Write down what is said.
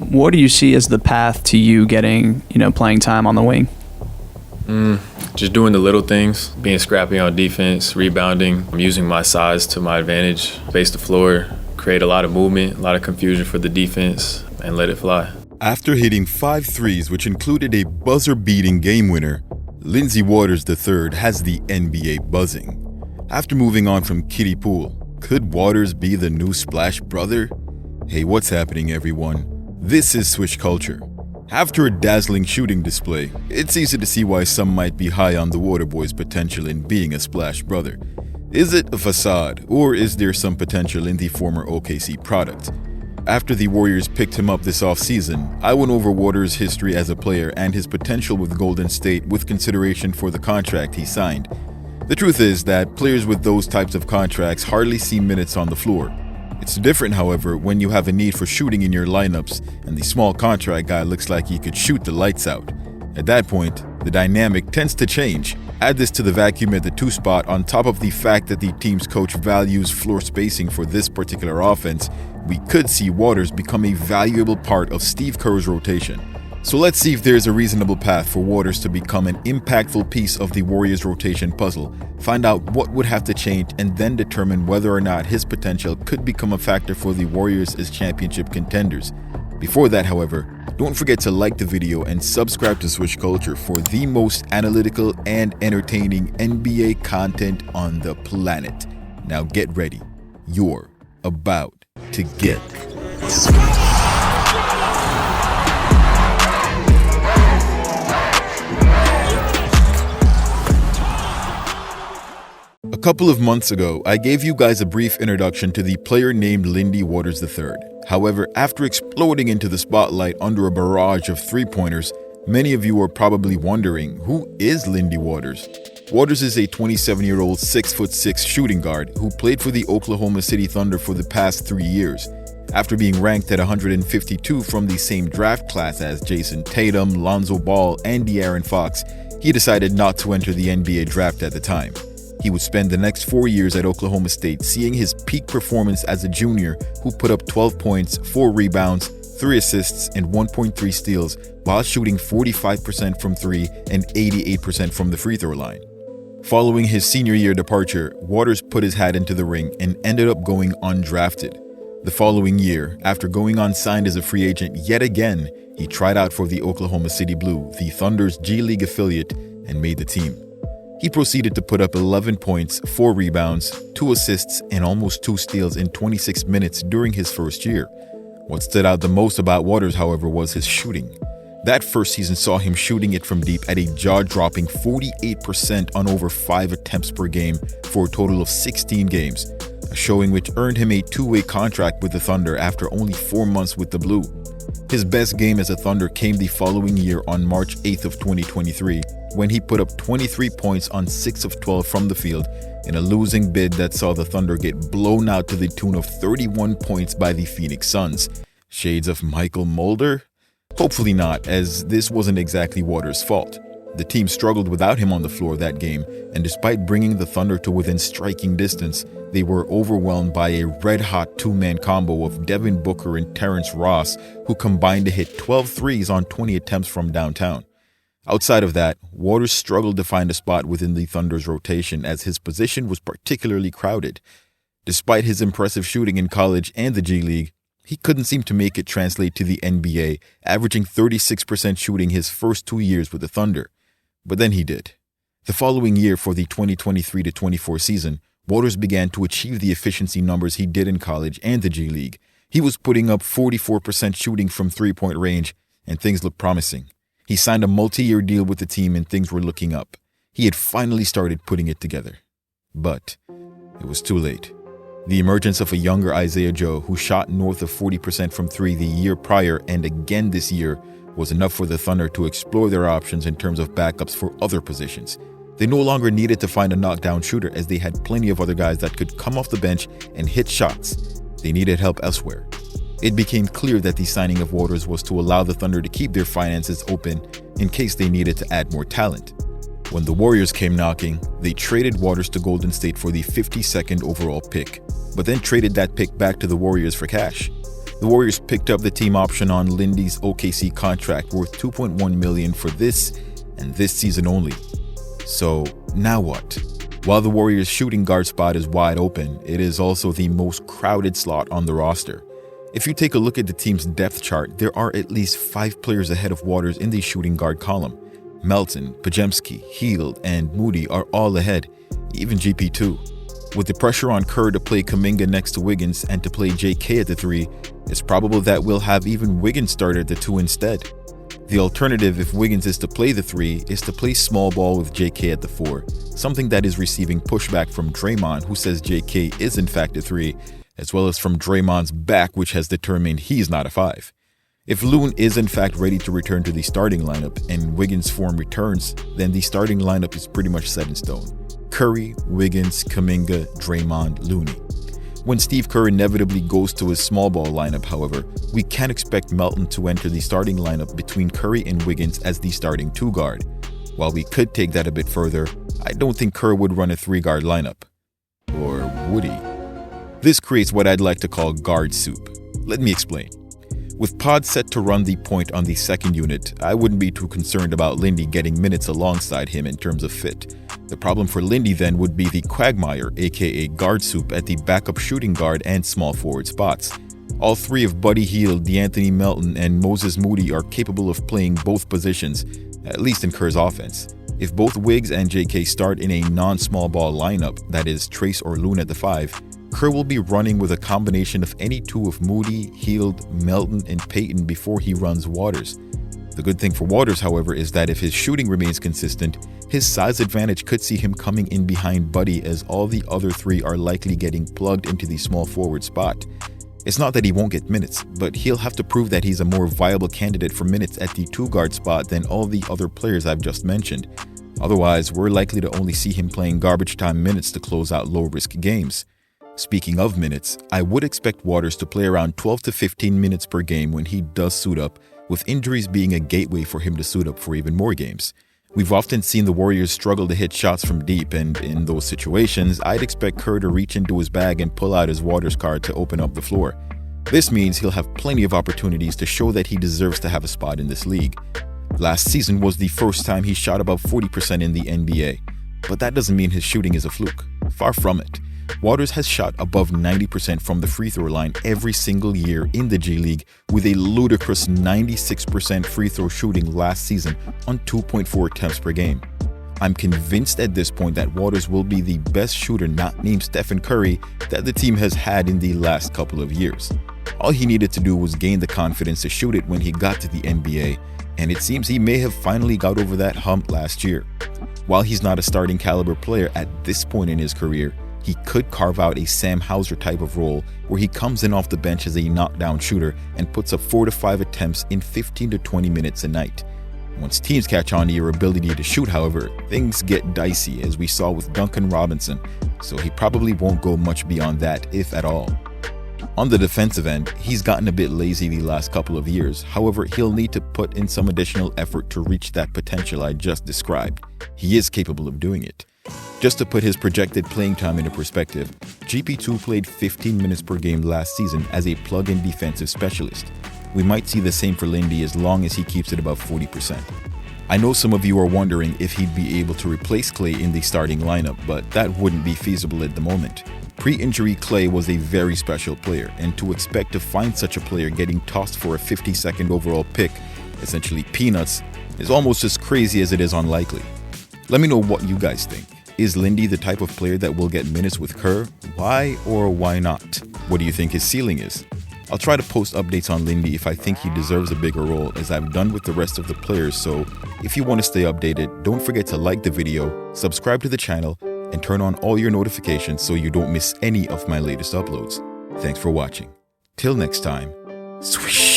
what do you see as the path to you getting, playing time on the wing? Just doing the little things, being scrappy on defense, rebounding, using my size to my advantage, space the floor, create a lot of movement, a lot of confusion for the defense, and let it fly. After hitting 5 threes, which included a buzzer-beating game winner, Lindy Waters III has the NBA buzzing. After moving on from kiddie pool, could Waters be the new Splash brother? Hey, what's happening, everyone? This is Switch Culture. After a dazzling shooting display, it's easy to see why some might be high on the Waterboy's potential in being a Splash brother. Is it a facade, or is there some potential in the former OKC product? After the Warriors picked him up this offseason, I went over Waters' history as a player and his potential with Golden State with consideration for the contract he signed. The truth is that players with those types of contracts hardly see minutes on the floor. It's different, however, when you have a need for shooting in your lineups and the small contract guy looks like he could shoot the lights out. At that point, the dynamic tends to change. Add this to the vacuum at the 2 spot on top of the fact that the team's coach values floor spacing for this particular offense, we could see Waters become a valuable part of Steve Kerr's rotation. So let's see if there's a reasonable path for Waters to become an impactful piece of the Warriors' rotation puzzle, find out what would have to change, and then determine whether or not his potential could become a factor for the Warriors as championship contenders. Before that, however, don't forget to like the video and subscribe to Switch Culture for the most analytical and entertaining NBA content on the planet. Now get ready. You're about to get A couple of months ago, I gave you guys a brief introduction to the player named Lindy Waters III. However, after exploding into the spotlight under a barrage of three-pointers, many of you are probably wondering, who is Lindy Waters? Waters is a 27-year-old 6'6" shooting guard who played for the Oklahoma City Thunder for the past 3 years. After being ranked at 152 from the same draft class as Jason Tatum, Lonzo Ball, and De'Aaron Fox, he decided not to enter the NBA draft at the time. He would spend the next 4 years at Oklahoma State, seeing his peak performance as a junior who put up 12 points, 4 rebounds, 3 assists, and 1.3 steals while shooting 45% from 3 and 88% from the free throw line. Following his senior year departure, Waters put his hat into the ring and ended up going undrafted. The following year, after going unsigned as a free agent yet again, he tried out for the Oklahoma City Blue, the Thunder's G League affiliate, and made the team. He proceeded to put up 11 points, 4 rebounds, 2 assists, and almost 2 steals in 26 minutes during his first year. What stood out the most about Waters, however, was his shooting. That first season saw him shooting it from deep at a jaw-dropping 48% on over 5 attempts per game for a total of 16 games, a showing which earned him a 2-way contract with the Thunder after only 4 months with the Blue. His best game as a Thunder came the following year on March 8th of 2023, when he put up 23 points on 6 of 12 from the field in a losing bid that saw the Thunder get blown out to the tune of 31 points by the Phoenix Suns. Shades of Michael Mulder? Hopefully not, as this wasn't exactly Waters' fault. The team struggled without him on the floor that game, and despite bringing the Thunder to within striking distance, they were overwhelmed by a red-hot two-man combo of Devin Booker and Terrence Ross, who combined to hit 12 threes on 20 attempts from downtown. Outside of that, Waters struggled to find a spot within the Thunder's rotation as his position was particularly crowded. Despite his impressive shooting in college and the G League, he couldn't seem to make it translate to the NBA, averaging 36% shooting his first 2 years with the Thunder. But then he did. The following year, for the 2023-24 season, Waters began to achieve the efficiency numbers he did in college and the G League. He was putting up 44% shooting from three-point range, and things looked promising. He signed a multi-year deal with the team and things were looking up. He had finally started putting it together. But it was too late. The emergence of a younger Isaiah Joe, who shot north of 40% from 3 the year prior and again this year, was enough for the Thunder to explore their options in terms of backups for other positions. They no longer needed to find a knockdown shooter, as they had plenty of other guys that could come off the bench and hit shots. They needed help elsewhere. It became clear that the signing of Waters was to allow the Thunder to keep their finances open in case they needed to add more talent. When the Warriors came knocking, they traded Waters to Golden State for the 52nd overall pick, but then traded that pick back to the Warriors for cash. The Warriors picked up the team option on Lindy's OKC contract worth $2.1 million for this and this season only. So now what? While the Warriors' shooting guard spot is wide open, it is also the most crowded slot on the roster. If you take a look at the team's depth chart, there are at least 5 players ahead of Waters in the shooting guard column. Melton, Pajemski, Hield, and Moody are all ahead, even GP2. With the pressure on Kerr to play Kuminga next to Wiggins and to play JK at the 3, it's probable that we'll have even Wiggins start at the 2 instead. The alternative, if Wiggins is to play the 3, is to play small ball with JK at the 4, something that is receiving pushback from Draymond, who says JK is in fact a 3, as well as from Draymond's back, which has determined he's not a 5. If Loon is in fact ready to return to the starting lineup and Wiggins' form returns, then the starting lineup is pretty much set in stone. Curry, Wiggins, Kuminga, Draymond, Looney. When Steve Kerr inevitably goes to his small ball lineup, however, we can't expect Melton to enter the starting lineup between Curry and Wiggins as the starting 2 guard. While we could take that a bit further, I don't think Kerr would run a 3-guard lineup. Or would he? This creates what I'd like to call guard soup. Let me explain. With Pod set to run the point on the second unit, I wouldn't be too concerned about Lindy getting minutes alongside him in terms of fit. The problem for Lindy then would be the quagmire, aka guard soup, at the backup shooting guard and small forward spots. All 3 of Buddy Hield, DeAnthony Melton, and Moses Moody are capable of playing both positions, at least in Kerr's offense. If both Wiggs and JK start in a non-small ball lineup, that is Trace or Loon at the 5, Kerr will be running with a combination of any 2 of Moody, Hield, Melton, and Payton before he runs Waters. The good thing for Waters, however, is that if his shooting remains consistent, his size advantage could see him coming in behind Buddy, as all the other 3 are likely getting plugged into the small forward spot. It's not that he won't get minutes, but he'll have to prove that he's a more viable candidate for minutes at the 2-guard spot than all the other players I've just mentioned. Otherwise, we're likely to only see him playing garbage time minutes to close out low-risk games. Speaking of minutes, I would expect Waters to play around 12 to 15 minutes per game when he does suit up, with injuries being a gateway for him to suit up for even more games. We've often seen the Warriors struggle to hit shots from deep, and in those situations, I'd expect Kerr to reach into his bag and pull out his Waters card to open up the floor. This means he'll have plenty of opportunities to show that he deserves to have a spot in this league. Last season was the first time he shot about 40% in the NBA, but that doesn't mean his shooting is a fluke. Far from it. Waters has shot above 90% from the free throw line every single year in the G League, with a ludicrous 96% free throw shooting last season on 2.4 attempts per game. I'm convinced at this point that Waters will be the best shooter not named Stephen Curry that the team has had in the last couple of years. All he needed to do was gain the confidence to shoot it when he got to the NBA, and it seems he may have finally got over that hump last year. While he's not a starting caliber player at this point in his career, he could carve out a Sam Hauser type of role where he comes in off the bench as a knockdown shooter and puts up 4 to 5 attempts in 15 to 20 minutes a night. Once teams catch on to your ability to shoot, however, things get dicey, as we saw with Duncan Robinson, so he probably won't go much beyond that, if at all. On the defensive end, he's gotten a bit lazy the last couple of years. However, he'll need to put in some additional effort to reach that potential I just described. He is capable of doing it. Just to put his projected playing time into perspective, GP2 played 15 minutes per game last season as a plug-in defensive specialist. We might see the same for Lindy as long as he keeps it above 40%. I know some of you are wondering if he'd be able to replace Clay in the starting lineup, but that wouldn't be feasible at the moment. Pre-injury Clay was a very special player, and to expect to find such a player getting tossed for a 52nd overall pick, essentially peanuts, is almost as crazy as it is unlikely. Let me know what you guys think. Is Lindy the type of player that will get minutes with Kerr? Why or why not? What do you think his ceiling is? I'll try to post updates on Lindy if I think he deserves a bigger role, as I've done with the rest of the players, so if you want to stay updated, don't forget to like the video, subscribe to the channel, and turn on all your notifications so you don't miss any of my latest uploads. Thanks for watching. Till next time, swish!